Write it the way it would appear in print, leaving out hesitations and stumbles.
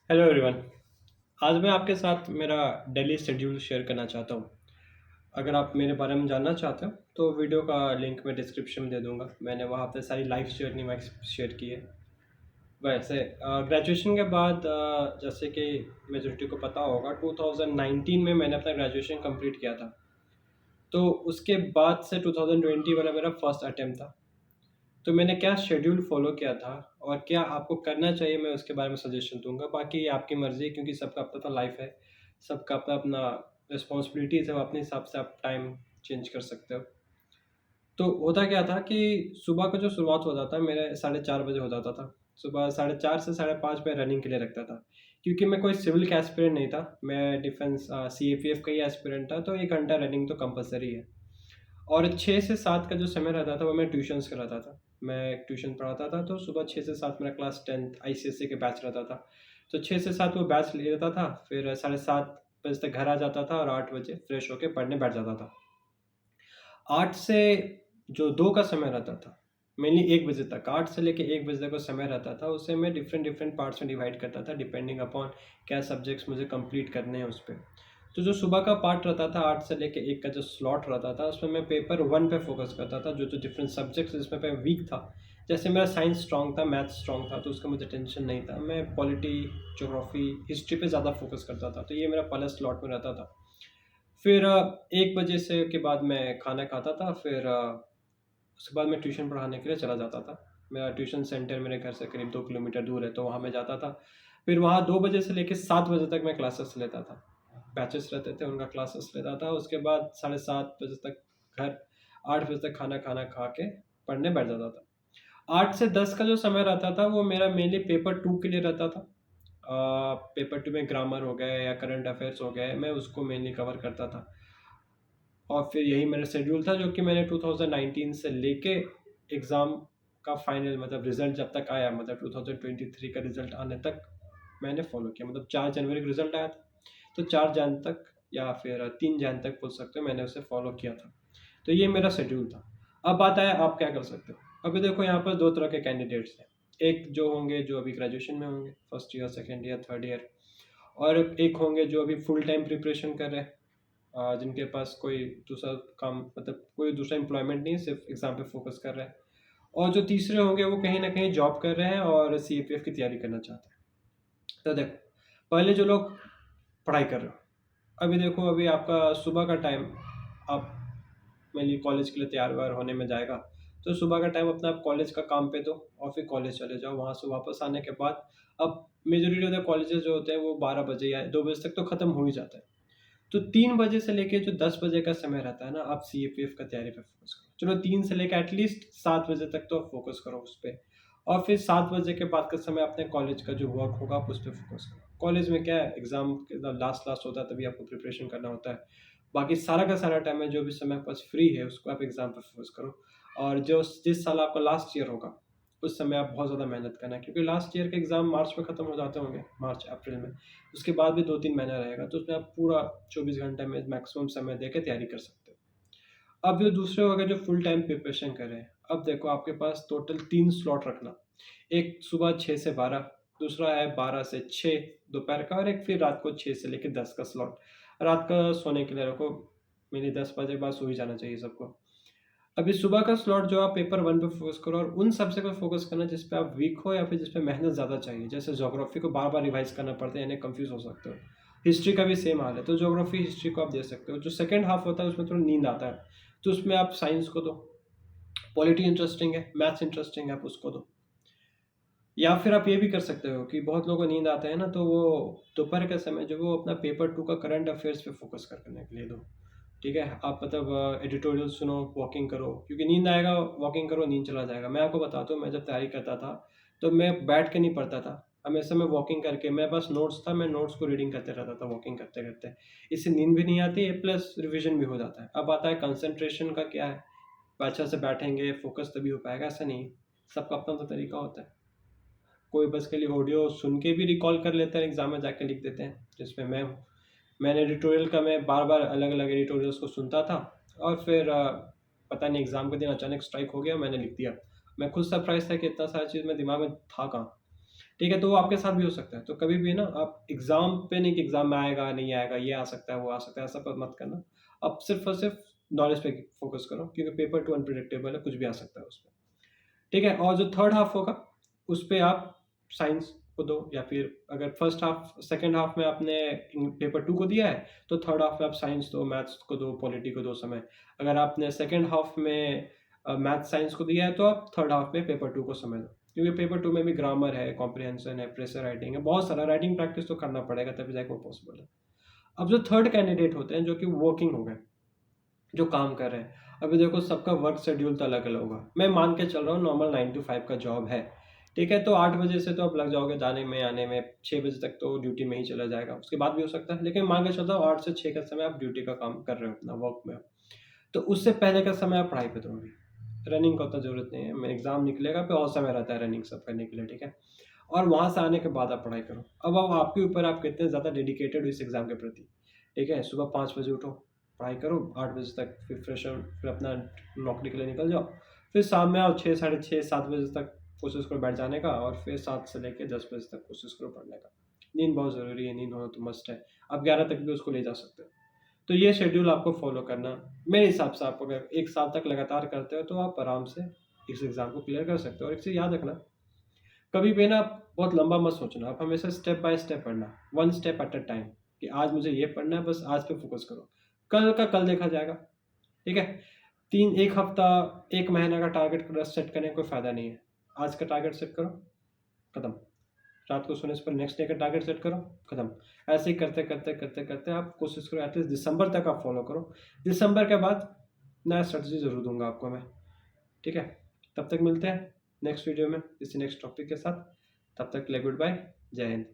Hello everyone. आज मैं आपके साथ मेरा डेली शेड्यूल शेयर करना चाहता हूँ। अगर आप मेरे बारे में जानना चाहते हो तो वीडियो का लिंक मैं डिस्क्रिप्शन में दे दूँगा। मैंने वहाँ पे सारी लाइफ जर्नी मैं शेयर की है। वैसे ग्रेजुएशन के बाद जैसे कि मेजॉरिटी को पता होगा 2019 में मैंने अपना ग्रेजुएशन कंप्लीट किया था। तो उसके बाद से 2020 वाला मेरा फर्स्ट अटेम्प्ट था। तो मैंने क्या शेड्यूल फ़ॉलो किया था और क्या आपको करना चाहिए, मैं उसके बारे में सजेशन दूँगा। बाकी ये आपकी मर्ज़ी है क्योंकि सबका अपना-अपना लाइफ़ है, सबका अपना-अपना रिस्पॉन्सिबिलिटीज़ है, वो अपने हिसाब से आप टाइम चेंज कर सकते हो। तो होता क्या था कि सुबह का जो शुरुआत होता था मेरे 4:30 बजे हो जाता था। सुबह 4:30 से 5:30 मैं रनिंग के लिए रखता था। क्योंकि मैं कोई सिविल का एस्पिरेंट नहीं था, मैं डिफेंस सीएपीएफ का ही एस्पिरेंट था, तो 1 घंटा रनिंग तो कंपल्सरी है। और 6 से 7 का जो समय रहता था वो मैं ट्यूशन्स कराता था। मैं एक ट्यूशन पढ़ाता था, तो सुबह 6 से 7 मेरा क्लास 10th आईसीएसई के बैच रहता था। तो 6 से 7 वो बैच ले लेता था, फिर 7:30 बजे तक घर आ जाता था और 8 बजे फ्रेश होके पढ़ने बैठ जाता था। 8 से जो 2 का समय रहता था, मेनली 1 बजे तक, 8 से लेके 1 बजे तक का समय रहता था, उसे मैं डिफरेंट डिफरेंट पार्ट्स में डिवाइड करता था डिपेंडिंग अपॉन क्या सब्जेक्ट्स मुझे कंप्लीट करने हैं उस पे। तो जो सुबह का पार्ट रहता था 8 से लेके 1 का जो स्लॉट रहता था, उसमें मैं पेपर 1 पे फ़ोकस करता था, जो-जो डिफरेंट सब्जेक्ट्स जिसमें मैं वीक था। जैसे मेरा साइंस स्ट्रॉन्ग था, मैथ्स स्ट्रॉन्ग था, तो उसका मुझे टेंशन नहीं था। मैं पॉलिटी, ज्योग्राफ़ी, हिस्ट्री पे ज़्यादा फ़ोकस करता था, तो ये मेरा पहला स्लॉट में रहता था। फिर 1 बजे से के बाद मैं खाना खाता था, फिर उसके बाद मैं ट्यूशन पढ़ाने के लिए चला जाता था। मेरा ट्यूशन सेंटर मेरे घर से करीब 2 किलोमीटर दूर है, तो वहाँ मैं जाता था। फिर वहाँ 2 बजे से लेके 7 बजे तक मैं क्लासेस लेता था। बैचेस रहते थे, उनका क्लासेस लेता था। उसके बाद 7:30 बजे तक घर, 8 बजे तक खाना खा के पढ़ने बैठ जाता था। 8 से 10 का जो समय रहता था, वो मेरा मेनली पेपर 2 के लिए रहता था। पेपर 2 में ग्रामर हो गए या करंट अफ़ेयर्स हो गए, मैं उसको मेनली कवर करता था। और फिर यही मेरा शेड्यूल था जो कि मैंने 2019 से लेके एग्ज़ाम का फाइनल मतलब रिज़ल्ट जब तक आया, मतलब 2023 का रिज़ल्ट आने तक मैंने फ़ॉलो किया। मतलब 4 जनवरी को रिज़ल्ट आया था, तो 4 जन तक या फिर 3 जन तक बोल सकते हो मैंने उसे फ़ॉलो किया था। तो ये मेरा शेड्यूल था। अब बात आया आप क्या कर सकते हो? अभी देखो यहाँ पर 2 तरह के कैंडिडेट्स हैं। एक जो होंगे जो अभी ग्रेजुएशन में होंगे, first year, second year, third year, और एक होंगे जो अभी फुल टाइम प्रिपरेशन कर रहे हैं। जिनके पास कोई दूसरा काम मतलब कोई दूसरा एम्प्लॉयमेंट नहीं है, सिर्फ एग्ज़ाम पे फ़ोकस कर रहे हैं। और जो तीसरे होंगे वो कहीं न कहीं जॉब कर रहे हैं और सीएपीएफ की तैयारी करना चाहते हैं। तो देखो, पहले जो लोग पढ़ाई कर रहे हो, अभी देखो अभी आपका सुबह का टाइम, आप मेनली कॉलेज के लिए तैयार-वैयार होने में जाएगा, तो सुबह का टाइम अपना आप कॉलेज का काम पे दो और फिर कॉलेज चले जाओ। वहाँ से वापस आने के बाद अब मेजॉरिटी ऑफ द कॉलेजेस जो होते हैं वो 12 बजे या 2 बजे तक तो खत्म हो ही जाता है। तो 3 बजे से लेके जो 10 बजे का समय रहता है ना, आप सीएपीएफ का तैयारी पे फ़ोकस करो। चलो 3 से लेके एटलीस्ट 7 बजे तक तो आप फ़ोकस करो उस पे, और फिर 7 बजे के बाद का समय अपने कॉलेज का जो वर्क होगा आप उस पे फ़ोकस करो। कॉलेज में क्या है, एग्ज़ाम के लास्ट होता है तभी आपको प्रिपरेशन करना होता है। बाकी सारा का सारा टाइम है, जो भी समय आपके पास फ्री है उसको आप एग्ज़ाम पे फ़ोकस करो। और जो जिस साल आपका लास्ट ईयर होगा, उस समय आप बहुत ज़्यादा मेहनत करना, क्योंकि लास्ट ईयर के एग्ज़ाम मार्च में ख़त्म हो जाते होंगे, मार्च अप्रैल में। उसके बाद भी 2-3 महीना रहेगा, तो उसमें आप पूरा 24 घंटे में मैक्सिमम समय देके तैयारी कर सकते हो। अब जो दूसरे हो गए जो फुल टाइम प्रिपरेशन कर रहे हैं, अब देखो आपके पास टोटल 3 स्लॉट रखना। एक सुबह 6 से 12, दूसरा है 12 से 6 दोपहर का, और एक फिर रात को 6 से लेके 10 का स्लॉट। रात का सोने के लिए रखो, मेनली 10 बजे के बाद सो ही जाना चाहिए सबको। अभी सुबह का स्लॉट जो आप पेपर 1 पे फ़ोकस करो, और उन सब्जेक्ट पे फ़ोकस करना जिस पे आप वीक हो या फिर जिस पे मेहनत ज़्यादा चाहिए। जैसे ज्योग्राफ़ी को बार-बार रिवाइज़ करना पड़ता है, यानी कन्फ्यूज़ हो सकते हो। हिस्ट्री का भी सेम हाल है, तो ज्योग्राफ़ी, हिस्ट्री को आप दे सकते हो। जो सेकंड हाफ होता है उसमें थोड़ा नींद आता है, तो उसमें आप साइंस को दो। पॉलिटी इंटरेस्टिंग है, मैथ्स इंटरेस्टिंग है, आप उसको दो। या फिर आप ये भी कर सकते हो कि बहुत लोगों को नींद आता है ना, तो वो दोपहर के समय जो वो अपना पेपर 2 का करंट अफ़ेयर्स पे फ़ोकस करने के लिए दो। ठीक है? आप मतलब एडिटोरियल सुनो, वॉकिंग करो, क्योंकि नींद आएगा, वॉकिंग करो, नींद चला जाएगा। मैं आपको बताता हूँ, मैं जब तैयारी करता था, तो मैं बैठ के नहीं पढ़ता था। हमेशा मैं वॉकिंग करके, मेरे पास नोट्स था, मैं नोट्स को रीडिंग करते रहता था वॉकिंग करते-करते। इससे नींद भी नहीं आती है, प्लस रिविज़न भी हो जाता है। अब आता है कंसंट्रेशन का क्या है, अच्छा से बैठेंगे, फ़ोकस तभी हो पाएगा, ऐसा नहीं है। सबका अपना-अपना तरीका होता है। कोई बस खाली ऑडियो सुन के भी रिकॉल कर लेता है, एग्ज़ाम में जाके लिख देते हैं, जिसमें मैं हूँ। मैंने एडिटोरियल का मैं बार-बार अलग-अलग एडिटोरियल्स को सुनता था, और फिर पता नहीं एग्ज़ाम के दिन अचानक स्ट्राइक हो गया, मैंने लिख दिया। मैं खुद सरप्राइज़ था कि इतना सारा चीज़ मेरे दिमाग में था कहाँ। ठीक है? तो वो आपके साथ भी हो सकता है। तो कभी भी ना आप एग्ज़ाम पे नहीं कि एग्ज़ाम में आएगा, नहीं आएगा, ये आ सकता है, वो आ सकता है, ऐसा प मत करना। आप सिर्फ़ और सिर्फ़ नॉलेज पे फ़ोकस करो क्योंकि पेपर 2 अनप्रेडिक्टेबल है, कुछ भी आ सकता है उसमें। ठीक है? और जो थर्ड हाफ़ होगा, उसपे आप साइंस को दो या फिर अगर फर्स्ट हाफ़ सेकंड हाफ़ में आपने पेपर 2 को दिया है, तो थर्ड हाफ़ में आप साइंस दो, मैथ्स को दो, पॉलिटी को दो समय। अगर आपने सेकंड हाफ़ में मैथ्स साइंस को दिया है, तो आप थर्ड हाफ़ में पेपर 2 को समय दो। क्योंकि पेपर 2 में भी ग्रामर है, कॉम्प्रिहेंशन है, प्रेशर राइटिंग है, बहुत सारा राइटिंग प्रैक्टिस तो करना पड़ेगा तभी जाके वो पॉसिबल है। अब जो थर्ड कैंडिडेट होते हैं, जो कि वर्किंग हो गए, जो काम कर रहे हैं। अभी देखो सबका वर्क शेड्यूल तो अलग-अलग होगा। मैं मान के चल रहा हूँ नॉर्मल 9 टू 5 का जॉब है, ठीक है? तो 8 बजे से तो आप लग जाओगे जाने में, आने में, 6 बजे तक तो ड्यूटी में ही चला जाएगा। उसके बाद भी हो सकता है, लेकिन मान के चलता हूँ 8 से 6 का समय आप ड्यूटी का काम कर रहे हो अपना वर्क में हो। तो उससे पहले का समय आप पढ़ाई पे दो अभी। रनिंग का उतना ज़रूरत नहीं है, मैं एग्ज़ाम निकलेगा फिर और समय रहता है रनिंग सब करने के लिए, ठीक है? और वहाँ से आने के बाद आप पढ़ाई करो। अब आपके ऊपर आप कितने ज़्यादा डेडिकेटेड हो इस एग्ज़ाम के प्रति, ठीक है? सुबह 5 बजे उठो, पढ़ाई करो 8 बजे तक, फिर फ्रेश हो, फिर अपना नौकरी के लिए निकल जाओ। फिर शाम में आओ 6 साढ़े 6 7 बजे तक कोशिश करो बैठ जाने का और फिर 7 से लेके 10 बजे तक कोशिश करो पढ़ने का। नींद बहुत ज़रूरी है, नींद होना तो मस्ट है। आप 11 तक भी उसको ले जा सकते हो। तो ये शेड्यूल आपको फ़ॉलो करना मेरे हिसाब से आप अगर 1 साल तक लगातार करते हो तो आप आराम से इस एग्ज़ाम को क्लियर कर सकते हो और एक चीज़ याद रखना, कभी भी ना बहुत लंबा मत सोचना, आप हमेशा स्टेप बाय स्टेप पढ़ना, 1 स्टेप एट अ टाइम कि आज मुझे ये पढ़ना है, बस आज पे फ़ोकस करो। कल का कल देखा जाएगा, ठीक है? 1 हफ्ता, 1 महीना का टारगेट सेट करने का कोई फ़ायदा नहीं है। आज का टारगेट सेट करो, खत्म। रात को सोने से पहले नेक्स्ट डे का टारगेट सेट करो, खत्म। ऐसे ही करते-करते आप कोशिश करो एटलीस्ट दिसंबर तक आप फ़ॉलो करो। दिसंबर के बाद नया स्ट्रेटजी ज़रूर दूँगा आपको मैं, ठीक है? तब तक मिलते हैं नेक्स्ट वीडियो में किसी नेक्स्ट टॉपिक के साथ। तब तक के लिए गुड बाय, जय हिंद।